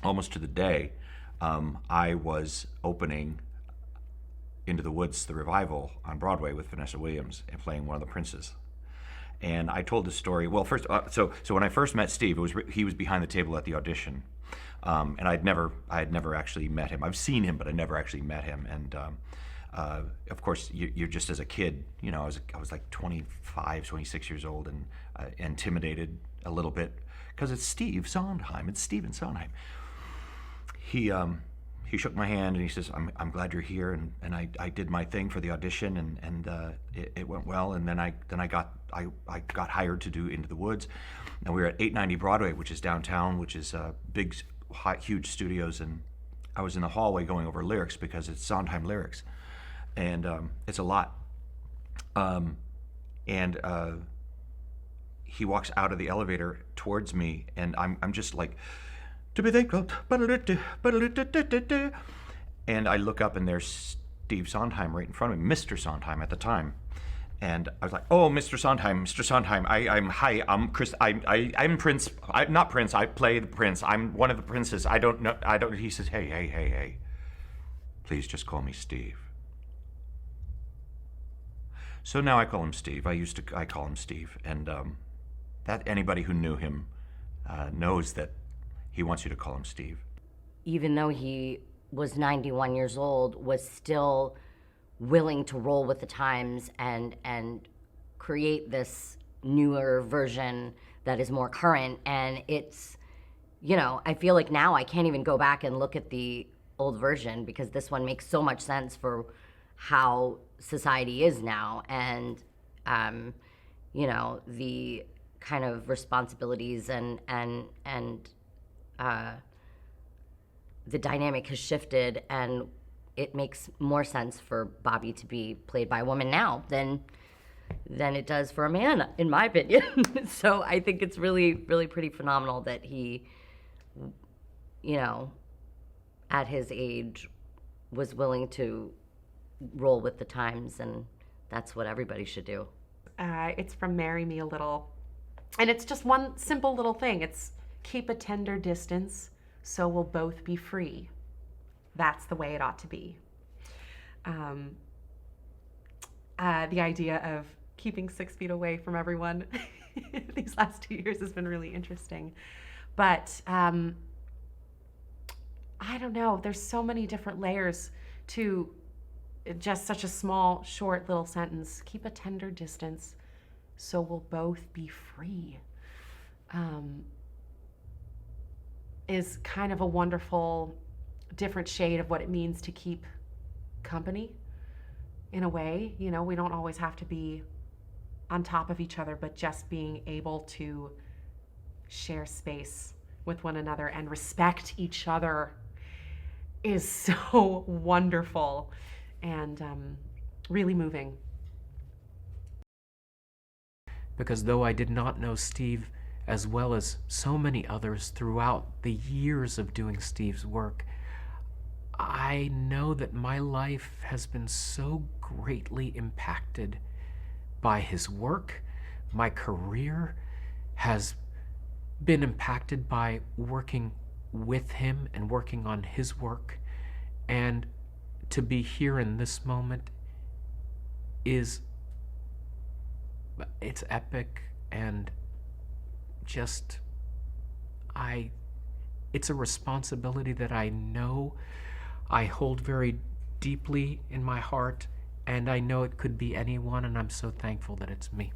almost to the day, I was opening Into the Woods, the revival on Broadway with Vanessa Williams and playing one of the princes. And I told this story. Well, first, so when I first met Steve, he was behind the table at the audition, and I had never actually met him. I've seen him, but I never actually met him. And of course, you're just as a kid, you know, I was like 25, 26 years old, and intimidated a little bit because it's Steve Sondheim. It's Stephen Sondheim. He shook my hand and he says, I'm glad you're here, and I did my thing for the audition, and it went well, and then I got hired to do Into the Woods, and we were at 890 Broadway, which is downtown, which is big, huge studios, and I was in the hallway going over lyrics because it's Sondheim lyrics, and it's a lot, and he walks out of the elevator towards me, and I'm just like, to be thankful, and I look up and there's Steve Sondheim right in front of me, Mr. Sondheim at the time, and I was like, "Oh, Mr. Sondheim, hi, I'm Chris, I'm Prince, I'm not Prince, I play the Prince, I'm one of the princes, I don't know." He says, hey, please just call me Steve. So now I call him Steve. I call him Steve, and that anybody who knew him knows that he wants you to call him Steve. Even though he was 91 years old, was still willing to roll with the times and create this newer version that is more current. And it's, you know, I feel like now I can't even go back and look at the old version because this one makes so much sense for how society is now. And, you know, the kind of responsibilities and the dynamic has shifted, and it makes more sense for Bobbie to be played by a woman now than it does for a man, in my opinion. So I think it's really, really pretty phenomenal that he, you know, at his age, was willing to roll with the times, and that's what everybody should do. It's from Marry Me a Little, and it's just one simple little thing. It's keep a tender distance, so we'll both be free. That's the way it ought to be. The idea of keeping 6 feet away from everyone these last 2 years has been really interesting. But I don't know, there's so many different layers to just such a small, short little sentence. Keep a tender distance, so we'll both be free. Is kind of a wonderful, different shade of what it means to keep company in a way. You know, we don't always have to be on top of each other, but just being able to share space with one another and respect each other is so wonderful and really moving. Because though I did not know Steve as well as so many others throughout the years of doing Steve's work, I know that my life has been so greatly impacted by his work. My career has been impacted by working with him and working on his work. And to be here in this moment it's epic, and just, it's a responsibility that I know I hold very deeply in my heart, and I know it could be anyone, and I'm so thankful that it's me.